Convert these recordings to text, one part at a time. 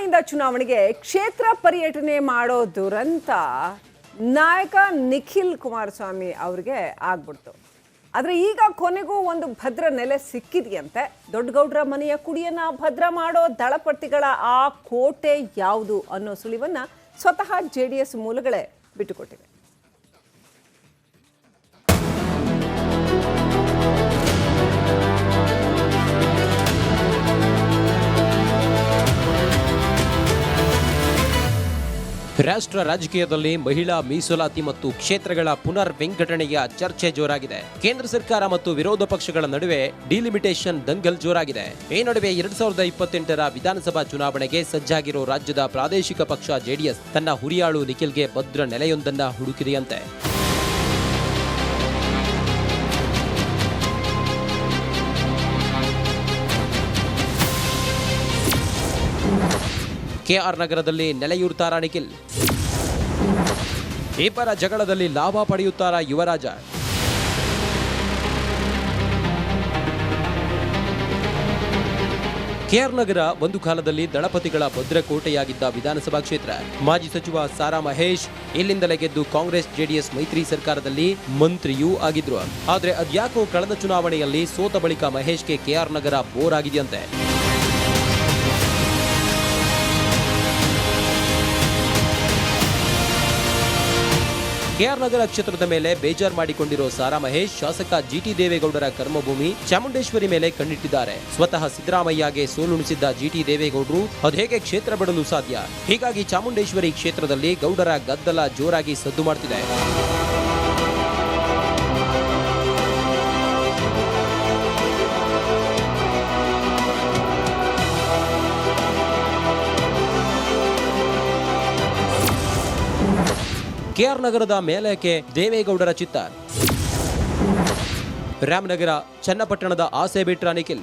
ಚುನಾವಣೆಯಿಂದ ಚುನಾವಣೆಗೆ ಕ್ಷೇತ್ರ ಪರ್ಯಟನೆ ಮಾಡೋ ದುರಂತ ನಾಯಕ ನಿಖಿಲ್ ಕುಮಾರಸ್ವಾಮಿ ಅವರಿಗೆ ಆಗ್ಬಿಡ್ತು. ಆದರೆ ಈಗ ಕೊನೆಗೂ ಒಂದು ಭದ್ರ ನೆಲೆ ಸಿಕ್ಕಿದೆಯಂತೆ. ದೊಡ್ಡಗೌಡರ ಮನೆಯ ಕುಡಿಯನ್ನ ಭದ್ರ ಮಾಡೋ ದಳಪತಿಗಳ ಆ ಕೋಟೆ ಯಾವುದು ಅನ್ನೋ ಸುಳಿವನ್ನ ಸ್ವತಃ ಜೆಡಿಎಸ್ ಮೂಲಗಳೇ ಬಿಟ್ಟುಕೊಟ್ಟಿವೆ. ರಾಷ್ಟ್ರ ರಾಜಕೀಯದಲ್ಲಿ ಮಹಿಳಾ ಮೀಸಲಾತಿ ಮತ್ತು ಕ್ಷೇತ್ರಗಳ ಪುನರ್ ವಿಂಗಡಣೆಯ ಚರ್ಚೆ ಜೋರಾಗಿದೆ. ಕೇಂದ್ರ ಸರ್ಕಾರ ಮತ್ತು ವಿರೋಧ ಪಕ್ಷಗಳ ನಡುವೆ ಡಿಲಿಮಿಟೇಷನ್ ದಂಗಲ್ ಜೋರಾಗಿದೆ. ಈ ನಡುವೆ 2028ರ ವಿಧಾನಸಭಾ ಚುನಾವಣೆಗೆ ಸಜ್ಜಾಗಿರೋ ರಾಜ್ಯದ ಪ್ರಾದೇಶಿಕ ಪಕ್ಷ ಜೆಡಿಎಸ್ ತನ್ನ ಹುರಿಯಾಳು ನಿಖಿಲ್ಗೆ ಭದ್ರ ನೆಲೆಯೊಂದನ್ನ ಹುಡುಕಿದೆಯಂತೆ. ಕೆಆರ್ ನಗರದಲ್ಲಿ ನೆಲೆಯೂರ್ತಾರಾ ನಿಖಿಲ್? ಇಬ್ಬರ ಜಗಳದಲ್ಲಿ ಲಾಭ ಪಡೆಯುತ್ತಾರಾ ಯುವರಾಜ? ಕೆಆರ್ ನಗರ ಒಂದು ಕಾಲದಲ್ಲಿ ದಳಪತಿಗಳ ಭದ್ರಕೋಟೆಯಾಗಿದ್ದ ವಿಧಾನಸಭಾ ಕ್ಷೇತ್ರ. ಮಾಜಿ ಸಚಿವ ಸಾರಾ ಮಹೇಶ್ ಇಲ್ಲಿಂದಲೇ ಗೆದ್ದು ಕಾಂಗ್ರೆಸ್ ಜೆಡಿಎಸ್ ಮೈತ್ರಿ ಸರ್ಕಾರದಲ್ಲಿ ಮಂತ್ರಿಯೂ ಆಗಿದ್ರು. ಆದ್ರೆ ಅದ್ಯಾಕೋ ಕಳೆದ ಚುನಾವಣೆಯಲ್ಲಿ ಸೋತ ಬಳಿಕ ಮಹೇಶ್ಗೆ ಕೆಆರ್ ನಗರ ಬೋರ್ ಆಗಿದೆಯಂತೆ. ಕೆಆರ್ ನಗರ ಕ್ಷೇತ್ರದ ಮೇಲೆ ಬೇಜಾರು ಮಾಡಿಕೊಂಡಿರೋ ಸಾರಾ ಮಹೇಶ್ ಶಾಸಕ ಜಿಟಿ ದೇವೇಗೌಡರ ಕರ್ಮಭೂಮಿ ಚಾಮುಂಡೇಶ್ವರಿ ಮೇಲೆ ಕಣ್ಣಿಟ್ಟಿದ್ದಾರೆ. ಸ್ವತಃ ಸಿದ್ದರಾಮಯ್ಯಗೆ ಸೋಲುಣಿಸಿದ್ದ ಜಿಟಿ ದೇವೇಗೌಡರು ಅದೇಗೆ ಕ್ಷೇತ್ರ ಬಿಡಲು ಸಾಧ್ಯ? ಹೀಗಾಗಿ ಚಾಮುಂಡೇಶ್ವರಿ ಕ್ಷೇತ್ರದಲ್ಲಿ ಗೌಡರ ಗದ್ದಲ ಜೋರಾಗಿ ಸದ್ದು ಮಾಡ್ತಿದೆ. ಕೆಆರ್ ನಗರದ ಮೇಲಕ್ಕೆ ದೇವೇಗೌಡರ ಚಿತ್ತ. ರಾಮನಗರ ಚನ್ನಪಟ್ಟಣದ ಆಸೆ ಬಿಟ್ರ ನಿಖಿಲ್?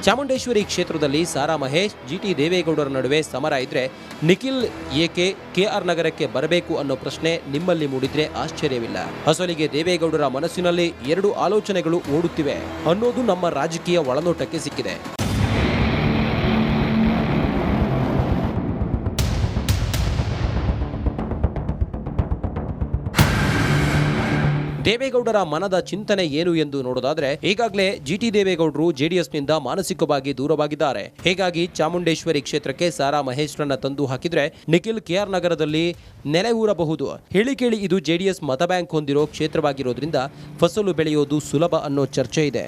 ಚಾಮುಂಡೇಶ್ವರಿ ಕ್ಷೇತ್ರದಲ್ಲಿ ಸಾರಾ ಮಹೇಶ್ ಜಿಟಿ ದೇವೇಗೌಡರ ನಡುವೆ ಸಮರ ಇದ್ರೆ ನಿಖಿಲ್ ಏಕೆ ಕೆಆರ್ ನಗರಕ್ಕೆ ಬರಬೇಕು ಅನ್ನೋ ಪ್ರಶ್ನೆ ನಿಮ್ಮಲ್ಲಿ ಮೂಡಿದ್ರೆ ಆಶ್ಚರ್ಯವಿಲ್ಲ. ಅಸಲಿಗೆ ದೇವೇಗೌಡರ ಮನಸ್ಸಿನಲ್ಲಿ ಎರಡು ಆಲೋಚನೆಗಳು ಓಡುತ್ತಿವೆ ಅನ್ನೋದು ನಮ್ಮ ರಾಜಕೀಯ ಒಳನೋಟಕ್ಕೆ ಸಿಕ್ಕಿದೆ. ದೇವೇಗೌಡರ ಮನದ ಚಿಂತನೆ ಏನು ಎಂದು ನೋಡೋದಾದ್ರೆ ಈಗಾಗಲೇ ಜಿಟಿ ದೇವೇಗೌಡರು ಜೆಡಿಎಸ್ನಿಂದ ಮಾನಸಿಕವಾಗಿ ದೂರವಾಗಿದ್ದಾರೆ. ಹೀಗಾಗಿ ಚಾಮುಂಡೇಶ್ವರಿ ಕ್ಷೇತ್ರಕ್ಕೆ ಸಾರಾ ಮಹೇಶ್ರನ್ನ ತಂದು ಹಾಕಿದ್ರೆ ನಿಖಿಲ್ ಕೆಆರ್ ನಗರದಲ್ಲಿ ನೆಲೆ ಊರಬಹುದು. ಹೇಳಿ ಕೇಳಿ ಇದು ಜೆಡಿಎಸ್ ಮತ ಬ್ಯಾಂಕ್ ಹೊಂದಿರೋ ಕ್ಷೇತ್ರವಾಗಿರೋದ್ರಿಂದ ಫಸಲು ಬೆಳೆಯೋದು ಸುಲಭ ಅನ್ನೋ ಚರ್ಚೆ ಇದೆ.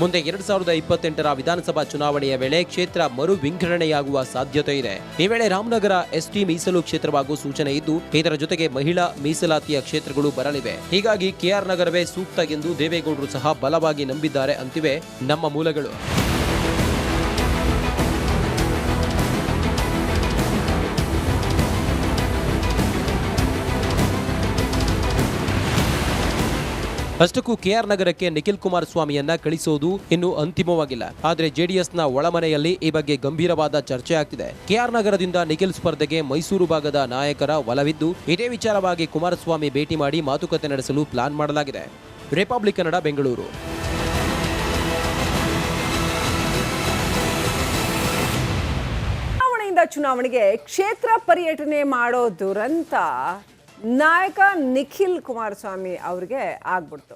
ಮುಂದೆ 2028ರ ವಿಧಾನಸಭಾ ಚುನಾವಣೆಯ ವೇಳೆ ಕ್ಷೇತ್ರ ಮರು ವಿಂಗಡಣೆಯಾಗುವ ಸಾಧ್ಯತೆ ಇದೆ. ಈ ವೇಳೆ ರಾಮನಗರ ಎಸ್ಟಿ ಮೀಸಲು ಕ್ಷೇತ್ರವಾಗುವ ಸೂಚನೆ ಇದ್ದು, ಇದರ ಜೊತೆಗೆ ಮಹಿಳಾ ಮೀಸಲಾತಿಯ ಕ್ಷೇತ್ರಗಳು ಬರಲಿವೆ. ಹೀಗಾಗಿ ಕೆಆರ್ ನಗರವೇ ಸೂಕ್ತ ಎಂದು ದೇವೇಗೌಡರು ಸಹ ಬಲವಾಗಿ ನಂಬಿದ್ದಾರೆ ಅಂತಿವೆ ನಮ್ಮ ಮೂಲಗಳು. ಅಷ್ಟಕ್ಕೂ ಕೆಆರ್ ನಗರಕ್ಕೆ ನಿಖಿಲ್ ಕುಮಾರಸ್ವಾಮಿಯನ್ನ ಕಳಿಸೋದು ಇನ್ನೂ ಅಂತಿಮವಾಗಿಲ್ಲ. ಆದರೆ ಜೆಡಿಎಸ್ನ ಒಳಮನೆಯಲ್ಲಿ ಈ ಬಗ್ಗೆ ಗಂಭೀರವಾದ ಚರ್ಚೆ ಆಗ್ತಿದೆ. ಕೆಆರ್ ನಗರದಿಂದ ನಿಖಿಲ್ ಸ್ಪರ್ಧೆಗೆ ಮೈಸೂರು ಭಾಗದ ನಾಯಕರ ಒಲವಿದ್ದು, ಇದೇ ವಿಚಾರವಾಗಿ ಕುಮಾರಸ್ವಾಮಿ ಭೇಟಿ ಮಾಡಿ ಮಾತುಕತೆ ನಡೆಸಲು ಪ್ಲಾನ್ ಮಾಡಲಾಗಿದೆ. ರಿಪಬ್ಲಿಕ್ ಕನ್ನಡ, ಬೆಂಗಳೂರು. ಚುನಾವಣೆಯಿಂದ ಚುನಾವಣೆಗೆ ಕ್ಷೇತ್ರ ಪರ್ಯಟನೆ ಮಾಡೋ ದುರಂತ ನಾಯಕ ನಿಖಿಲ್ ಕುಮಾರಸ್ವಾಮಿ ಅವರಿಗೆ ಆಗ್ಬಿಡ್ತು.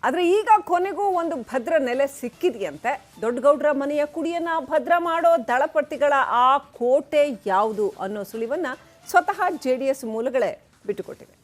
ಆದರೆ ಈಗ ಕೊನೆಗೂ ಒಂದು ಭದ್ರ ನೆಲೆ ಸಿಕ್ಕಿದೆಯಂತೆ. ದೊಡ್ಡಗೌಡರ ಮನೆಯ ಕುಡಿಯನ್ನ ಭದ್ರ ಮಾಡೋ ದಳಪತಿಗಳ ಆ ಕೋಟೆ ಯಾವುದು ಅನ್ನೋ ಸುಳಿವನ್ನ ಸ್ವತಃ ಜೆಡಿಎಸ್ ಮೂಲಗಳೇ ಬಿಟ್ಟುಕೊಟ್ಟಿವೆ.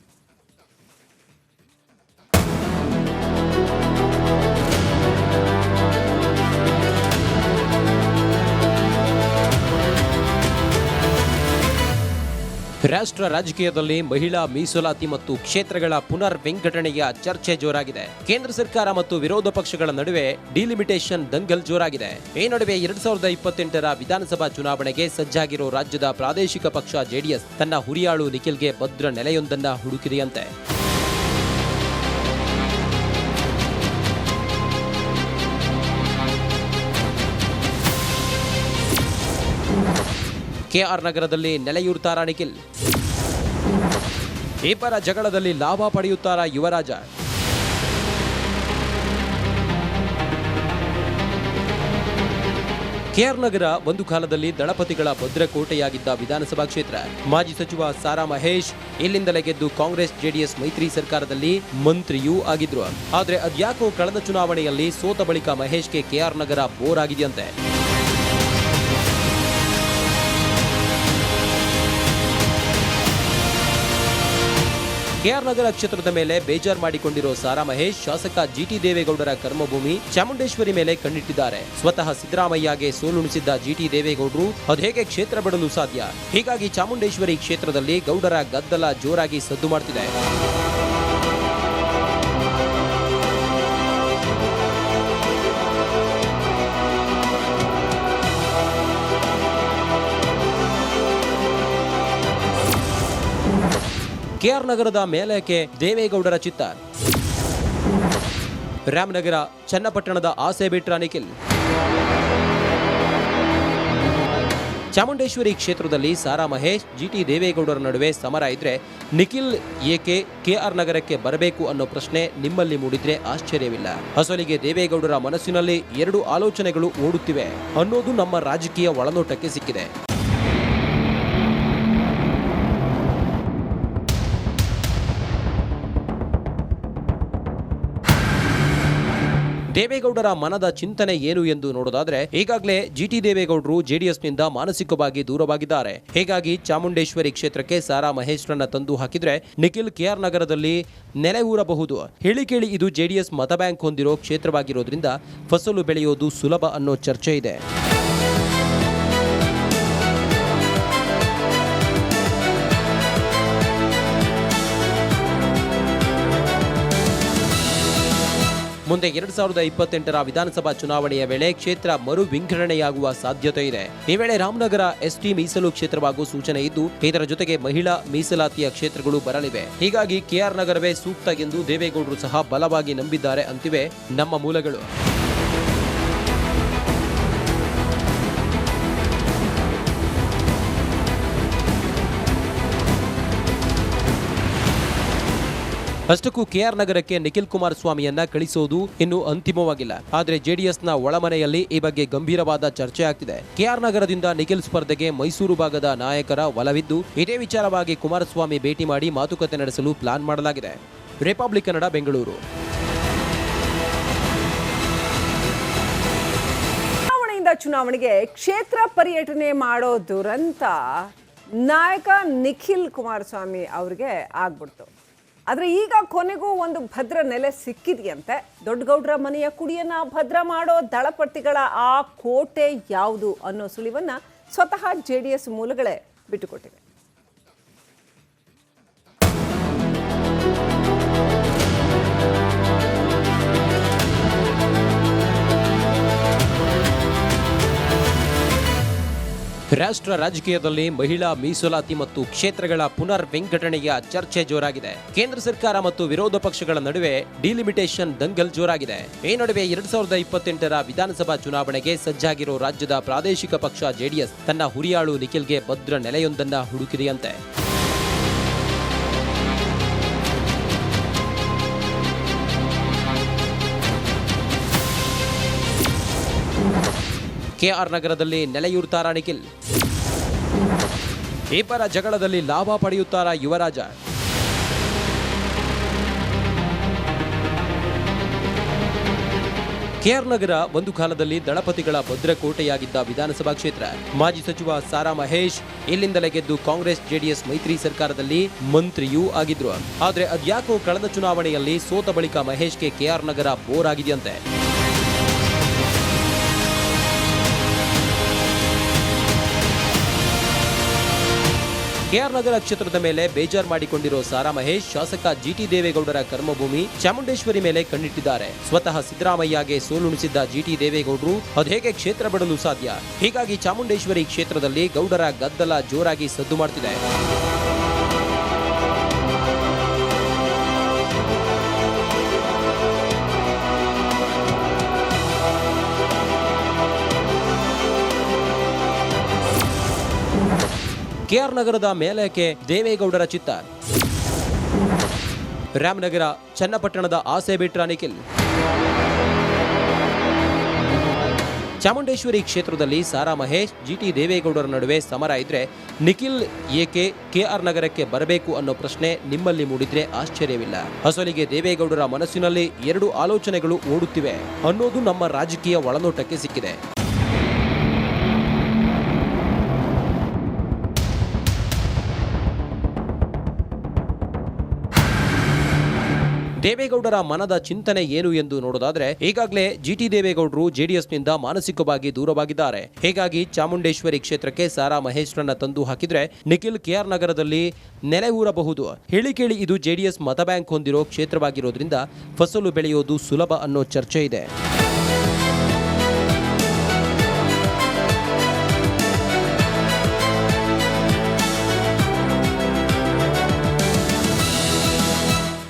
ರಾಷ್ಟ್ರ ರಾಜಕೀಯದಲ್ಲಿ ಮಹಿಳಾ ಮೀಸಲಾತಿ ಮತ್ತು ಕ್ಷೇತ್ರಗಳ ಪುನರ್ ವಿಂಗಡಣೆಯ ಚರ್ಚೆ ಜೋರಾಗಿದೆ. ಕೇಂದ್ರ ಸರ್ಕಾರ ಮತ್ತು ವಿರೋಧ ಪಕ್ಷಗಳ ನಡುವೆ ಡಿಲಿಮಿಟೇಷನ್ ದಂಗಲ್ ಜೋರಾಗಿದೆ. ಈ ನಡುವೆ 2028ರ ವಿಧಾನಸಭಾ ಚುನಾವಣೆಗೆ ಸಜ್ಜಾಗಿರೋ ರಾಜ್ಯದ ಪ್ರಾದೇಶಿಕ ಪಕ್ಷ ಜೆಡಿಎಸ್ ತನ್ನ ಹುರಿಯಾಳು ನಿಖಿಲ್ಗೆ ಭದ್ರ ನೆಲೆಯೊಂದನ್ನ ಹುಡುಕಿದೆಯಂತೆ. ಕೆಆರ್ ನಗರದಲ್ಲಿ ನೆಲೆಯೂರ್ತಾರಾ ನಿಖಿಲ್? ಇಬ್ಬರ ಜಗಳದಲ್ಲಿ ಲಾಭ ಪಡೆಯುತ್ತಾರಾ ಯುವರಾಜ? ಕೆಆರ್ ನಗರ ಒಂದು ಕಾಲದಲ್ಲಿ ದಳಪತಿಗಳ ಭದ್ರಕೋಟೆಯಾಗಿದ್ದ ವಿಧಾನಸಭಾ ಕ್ಷೇತ್ರ. ಮಾಜಿ ಸಚಿವ ಸಾರಾ ಮಹೇಶ್ ಇಲ್ಲಿಂದಲೇ ಗೆದ್ದು ಕಾಂಗ್ರೆಸ್ ಜೆಡಿಎಸ್ ಮೈತ್ರಿ ಸರ್ಕಾರದಲ್ಲಿ ಮಂತ್ರಿಯೂ ಆಗಿದ್ರು. ಆದ್ರೆ ಅದ್ಯಾಕೋ ಕಳೆದ ಚುನಾವಣೆಯಲ್ಲಿ ಸೋತ ಬಳಿಕ ಮಹೇಶ್ಗೆ ಕೆಆರ್ ನಗರ ಬೋರ್ ಆಗಿದೆಯಂತೆ. ಕೆಆರ್ ನಗರ ಕ್ಷೇತ್ರದ ಮೇಲೆ ಬೇಜಾರು ಮಾಡಿಕೊಂಡಿರೋ ಸಾರಾ ಮಹೇಶ್ ಶಾಸಕ ಜಿಟಿ ದೇವೇಗೌಡರ ಕರ್ಮಭೂಮಿ ಚಾಮುಂಡೇಶ್ವರಿ ಮೇಲೆ ಕಣ್ಣಿಟ್ಟಿದ್ದಾರೆ. ಸ್ವತಃ ಸಿದ್ದರಾಮಯ್ಯಗೆ ಸೋಲುಣಿಸಿದ್ದ ಜಿಟಿ ದೇವೇಗೌಡರು ಅದೇಗೆ ಕ್ಷೇತ್ರ ಬಿಡಲು ಸಾಧ್ಯ? ಹೀಗಾಗಿ ಚಾಮುಂಡೇಶ್ವರಿ ಕ್ಷೇತ್ರದಲ್ಲಿ ಗೌಡರ ಗದ್ದಲ ಜೋರಾಗಿ ಸದ್ದು ಮಾಡ್ತಿದೆ. ಕೆಆರ್ ನಗರದ ಮೇಲಕ್ಕೆ ದೇವೇಗೌಡರ ಚಿತ್ತ. ರಾಮನಗರ ಚನ್ನಪಟ್ಟಣದ ಆಸೆ ಬಿಟ್ರ ನಿಖಿಲ್. ಚಾಮುಂಡೇಶ್ವರಿ ಕ್ಷೇತ್ರದಲ್ಲಿ ಸಾರಾ ಮಹೇಶ್ ಜಿಟಿ ದೇವೇಗೌಡರ ನಡುವೆ ಸಮರ ಇದ್ರೆ ನಿಖಿಲ್ ಏಕೆ ಕೆಆರ್ ನಗರಕ್ಕೆ ಬರಬೇಕು ಅನ್ನೋ ಪ್ರಶ್ನೆ ನಿಮ್ಮಲ್ಲಿ ಮೂಡಿದ್ರೆ ಆಶ್ಚರ್ಯವಿಲ್ಲ. ಅಸಲಿಗೆ ದೇವೇಗೌಡರ ಮನಸ್ಸಿನಲ್ಲಿ ಎರಡು ಆಲೋಚನೆಗಳು ಓಡುತ್ತಿವೆ ಅನ್ನೋದು ನಮ್ಮ ರಾಜಕೀಯ ಒಳನೋಟಕ್ಕೆ ಸಿಕ್ಕಿದೆ. ದೇವೇಗೌಡರ ಮನದ ಚಿಂತನೆ ಏನು ಎಂದು ನೋಡೋದಾದ್ರೆ ಈಗಾಗಲೇ ಜಿಟಿ ದೇವೇಗೌಡರು ಜೆಡಿಎಸ್ನಿಂದ ಮಾನಸಿಕವಾಗಿ ದೂರವಾಗಿದ್ದಾರೆ. ಹೀಗಾಗಿ ಚಾಮುಂಡೇಶ್ವರಿ ಕ್ಷೇತ್ರಕ್ಕೆ ಸಾರಾ ಮಹೇಶ್ರನ್ನ ತಂದು ಹಾಕಿದ್ರೆ ನಿಖಿಲ್ ಕೆಆರ್ ನಗರದಲ್ಲಿ ನೆಲೆ ಊರಬಹುದು. ಹೇಳಿ ಕೇಳಿ ಇದು ಜೆಡಿಎಸ್ ಮತ ಬ್ಯಾಂಕ್ ಹೊಂದಿರೋ ಕ್ಷೇತ್ರವಾಗಿರೋದ್ರಿಂದ ಫಸಲು ಬೆಳೆಯೋದು ಸುಲಭ ಅನ್ನೋ ಚರ್ಚೆ ಇದೆ. ಮುಂದೆ 2028ರ ವಿಧಾನಸಭಾ ಚುನಾವಣೆಯ ವೇಳೆ ಕ್ಷೇತ್ರ ಮರು ವಿಂಗಡಣೆಯಾಗುವ ಸಾಧ್ಯತೆ ಇದೆ. ಈ ವೇಳೆ ರಾಮನಗರ ಎಸ್ಟಿ ಮೀಸಲು ಕ್ಷೇತ್ರವಾಗುವ ಸೂಚನೆ ಇದ್ದು, ಇದರ ಜೊತೆಗೆ ಮಹಿಳಾ ಮೀಸಲಾತಿಯ ಕ್ಷೇತ್ರಗಳು ಬರಲಿವೆ. ಹೀಗಾಗಿ ಕೆಆರ್ ನಗರವೇ ಸೂಕ್ತ ಎಂದು ದೇವೇಗೌಡರು ಸಹ ಬಲವಾಗಿ ನಂಬಿದ್ದಾರೆ ಅಂತಿವೆ ನಮ್ಮ ಮೂಲಗಳು. ಅಷ್ಟಕ್ಕೂ ಕೆಆರ್ ನಗರಕ್ಕೆ ನಿಖಿಲ್ ಕುಮಾರಸ್ವಾಮಿಯನ್ನ ಕಳಿಸೋದು ಇನ್ನೂ ಅಂತಿಮವಾಗಿಲ್ಲ. ಆದರೆ ಜೆಡಿಎಸ್ನ ಒಳಮನೆಯಲ್ಲಿ ಈ ಬಗ್ಗೆ ಗಂಭೀರವಾದ ಚರ್ಚೆ ಆಗ್ತಿದೆ. ಕೆಆರ್ ನಗರದಿಂದ ನಿಖಿಲ್ ಸ್ಪರ್ಧೆಗೆ ಮೈಸೂರು ಭಾಗದ ನಾಯಕರ ಒಲವಿದ್ದು, ಇದೇ ವಿಚಾರವಾಗಿ ಕುಮಾರಸ್ವಾಮಿ ಭೇಟಿ ಮಾಡಿ ಮಾತುಕತೆ ನಡೆಸಲು ಪ್ಲಾನ್ ಮಾಡಲಾಗಿದೆ. ರಿಪಬ್ಲಿಕ್ ಕನ್ನಡ, ಬೆಂಗಳೂರು. ಚುನಾವಣೆಗೆ ಕ್ಷೇತ್ರ ಪರ್ಯಟನೆ ಮಾಡೋ ದುರಂತ ನಾಯಕ ನಿಖಿಲ್ ಕುಮಾರಸ್ವಾಮಿ ಅವ್ರಿಗೆ ಆಗ್ಬಿಡ್ತು. ಆದರೆ ಈಗ ಕೊನೆಗೂ ಒಂದು ಭದ್ರ ನೆಲೆ ಸಿಕ್ಕಿದೆಯಂತೆ. ದೊಡ್ಡಗೌಡರ ಮನೆಯ ಕುಡಿಯನ್ನ ಭದ್ರ ಮಾಡೋ ದಳಪತಿಗಳ ಆ ಕೋಟೆ ಯಾವುದು ಅನ್ನೋ ಸುಳಿವನ್ನ ಸ್ವತಃ ಜೆಡಿಎಸ್ ಮೂಲಗಳೇ ಬಿಟ್ಟುಕೊಟ್ಟಿವೆ. ರಾಷ್ಟ್ರ ರಾಜಕೀಯದಲ್ಲಿ ಮಹಿಳಾ ಮೀಸಲಾತಿ ಮತ್ತು ಕ್ಷೇತ್ರಗಳ ಪುನರ್ ವಿಂಗಡಣೆಯ ಚರ್ಚೆ ಜೋರಾಗಿದೆ. ಕೇಂದ್ರ ಸರ್ಕಾರ ಮತ್ತು ವಿರೋಧ ಪಕ್ಷಗಳ ನಡುವೆ ಡಿಲಿಮಿಟೇಷನ್ ದಂಗಲ್ ಜೋರಾಗಿದೆ. ಈ ನಡುವೆ 2028ರ ವಿಧಾನಸಭಾ ಚುನಾವಣೆಗೆ ಸಜ್ಜಾಗಿರೋ ರಾಜ್ಯದ ಪ್ರಾದೇಶಿಕ ಪಕ್ಷ ಜೆಡಿಎಸ್ ತನ್ನ ಹುರಿಯಾಳು ನಿಖಿಲ್ಗೆ ಭದ್ರ ನೆಲೆಯೊಂದನ್ನ ಹುಡುಕಿದೆಯಂತೆ. ಕೆಆರ್ ನಗರದಲ್ಲಿ ನೆಲೆಯೂರ್ತಾರಾ ನಿಖಿಲ್? ಇಬ್ಬರ ಜಗಳದಲ್ಲಿ ಲಾಭ ಪಡೆಯುತ್ತಾರಾ ಯುವರಾಜ? ಕೆಆರ್ ನಗರ ಒಂದು ಕಾಲದಲ್ಲಿ ದಳಪತಿಗಳ ಭದ್ರಕೋಟೆಯಾಗಿದ್ದ ವಿಧಾನಸಭಾ ಕ್ಷೇತ್ರ. ಮಾಜಿ ಸಚಿವ ಸಾರಾ ಮಹೇಶ್ ಇಲ್ಲಿಂದಲೇ ಗೆದ್ದು ಕಾಂಗ್ರೆಸ್ ಜೆಡಿಎಸ್ ಮೈತ್ರಿ ಸರ್ಕಾರದಲ್ಲಿ ಮಂತ್ರಿಯೂ ಆಗಿದ್ರು. ಆದ್ರೆ ಅದ್ಯಾಕೋ ಕಳೆದ ಚುನಾವಣೆಯಲ್ಲಿ ಸೋತ ಬಳಿಕ ಮಹೇಶ್ಗೆ ಕೆಆರ್ ನಗರ ಬೋರ್ ಆಗಿದೆಯಂತೆ. ಕೆಆರ್ ನಗರ ಕ್ಷೇತ್ರದ ಮೇಲೆ ಬೇಜಾರು ಮಾಡಿಕೊಂಡಿರೋ ಸಾರಾ ಮಹೇಶ್ ಶಾಸಕ ಜಿಟಿ ದೇವೇಗೌಡರ ಕರ್ಮಭೂಮಿ ಚಾಮುಂಡೇಶ್ವರಿ ಮೇಲೆ ಕಣ್ಣಿಟ್ಟಿದ್ದಾರೆ. ಸ್ವತಃ ಸಿದ್ದರಾಮಯ್ಯಗೆ ಸೋಲುಣಿಸಿದ್ದ ಜಿಟಿ ದೇವೇಗೌಡರು ಅದೇಗೆ ಕ್ಷೇತ್ರ ಬಿಡಲು ಸಾಧ್ಯ? ಹೀಗಾಗಿ ಚಾಮುಂಡೇಶ್ವರಿ ಕ್ಷೇತ್ರದಲ್ಲಿ ಗೌಡರ ಗದ್ದಲ ಜೋರಾಗಿ ಸದ್ದು ಮಾಡ್ತಿದೆ. ಕೆಆರ್ ನಗರದ ಮೇಲಕ್ಕೆ ದೇವೇಗೌಡರ ಚಿತ್ತ. ರಾಮನಗರ ಚನ್ನಪಟ್ಟಣದ ಆಸೆ ಬಿಟ್ರ ನಿಖಿಲ್. ಚಾಮುಂಡೇಶ್ವರಿ ಕ್ಷೇತ್ರದಲ್ಲಿ ಸಾರಾ ಮಹೇಶ್, ಜಿಟಿ ದೇವೇಗೌಡರ ನಡುವೆ ಸಮರ ಇದ್ರೆ ನಿಖಿಲ್ ಏಕೆ ಕೆಆರ್ ನಗರಕ್ಕೆ ಬರಬೇಕು ಅನ್ನೋ ಪ್ರಶ್ನೆ ನಿಮ್ಮಲ್ಲಿ ಮೂಡಿದ್ರೆ ಆಶ್ಚರ್ಯವಿಲ್ಲ. ಅಸಲಿಗೆ ದೇವೇಗೌಡರ ಮನಸ್ಸಿನಲ್ಲಿ ಎರಡು ಆಲೋಚನೆಗಳು ಓಡುತ್ತಿವೆ ಅನ್ನೋದು ನಮ್ಮ ರಾಜಕೀಯ ಒಳನೋಟಕ್ಕೆ ಸಿಕ್ಕಿದೆ. ದೇವೇಗೌಡರ ಮನದ ಚಿಂತನೆ ಏನು ಎಂದು ನೋಡೋದಾದ್ರೆ ಈಗಾಗಲೇ ಜಿಟಿ ದೇವೇಗೌಡರು ಜೆಡಿಎಸ್ನಿಂದ ಮಾನಸಿಕವಾಗಿ ದೂರವಾಗಿದ್ದಾರೆ. ಹೀಗಾಗಿ ಚಾಮುಂಡೇಶ್ವರಿ ಕ್ಷೇತ್ರಕ್ಕೆ ಸಾರಾ ಮಹೇಶ್ರನ್ನ ತಂದು ಹಾಕಿದ್ರೆ ನಿಖಿಲ್ ಕೆಆರ್ ನಗರದಲ್ಲಿ ನೆಲೆ ಊರಬಹುದು. ಹೇಳಿ ಕೇಳಿ ಇದು ಜೆಡಿಎಸ್ ಮತ ಬ್ಯಾಂಕ್ ಹೊಂದಿರೋ ಕ್ಷೇತ್ರವಾಗಿರೋದ್ರಿಂದ ಫಸಲು ಬೆಳೆಯೋದು ಸುಲಭ ಅನ್ನೋ ಚರ್ಚೆ ಇದೆ.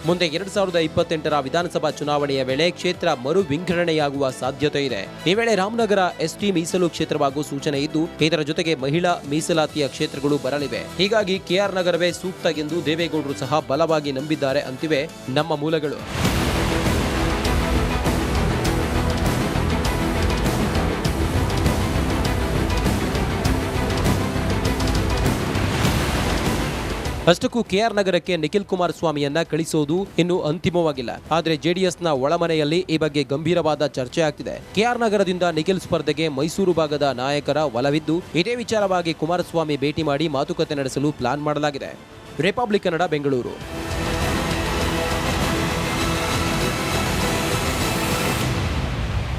ಮುಂದೆ 2028ರ ವಿಧಾನಸಭಾ ಚುನಾವಣೆಯ ವೇಳೆ ಕ್ಷೇತ್ರ ಮರು ವಿಂಗಡಣೆಯಾಗುವ ಸಾಧ್ಯತೆ ಇದೆ. ಈ ವೇಳೆ ರಾಮನಗರ ಎಸ್ಟಿ ಮೀಸಲು ಕ್ಷೇತ್ರವಾಗುವ ಸೂಚನೆ ಇದ್ದು, ಇದರ ಜೊತೆಗೆ ಮಹಿಳಾ ಮೀಸಲಾತಿಯ ಕ್ಷೇತ್ರಗಳು ಬರಲಿವೆ. ಹೀಗಾಗಿ ಕೆಆರ್ ನಗರವೇ ಸೂಕ್ತ ಎಂದು ದೇವೇಗೌಡರು ಸಹ ಬಲವಾಗಿ ನಂಬಿದ್ದಾರೆ ಅಂತಿವೆ ನಮ್ಮ ಮೂಲಗಳು. ಅಷ್ಟಕ್ಕೂ ಕೆಆರ್ ನಗರಕ್ಕೆ ನಿಖಿಲ್ ಕುಮಾರಸ್ವಾಮಿಯನ್ನ ಕಳಿಸೋದು ಇನ್ನೂ ಅಂತಿಮವಾಗಿಲ್ಲ. ಆದರೆ ಜೆಡಿಎಸ್ನ ಒಳಮನೆಯಲ್ಲಿ ಈ ಬಗ್ಗೆ ಗಂಭೀರವಾದ ಚರ್ಚೆ ಆಗ್ತಿದೆ. ಕೆಆರ್ ನಗರದಿಂದ ನಿಖಿಲ್ ಸ್ಪರ್ಧೆಗೆ ಮೈಸೂರು ಭಾಗದ ನಾಯಕರ ಒಲವಿದ್ದು, ಇದೇ ವಿಚಾರವಾಗಿ ಕುಮಾರಸ್ವಾಮಿ ಭೇಟಿ ಮಾಡಿ ಮಾತುಕತೆ ನಡೆಸಲು ಪ್ಲಾನ್ ಮಾಡಲಾಗಿದೆ. ರಿಪಬ್ಲಿಕ್ ಕನ್ನಡ, ಬೆಂಗಳೂರು.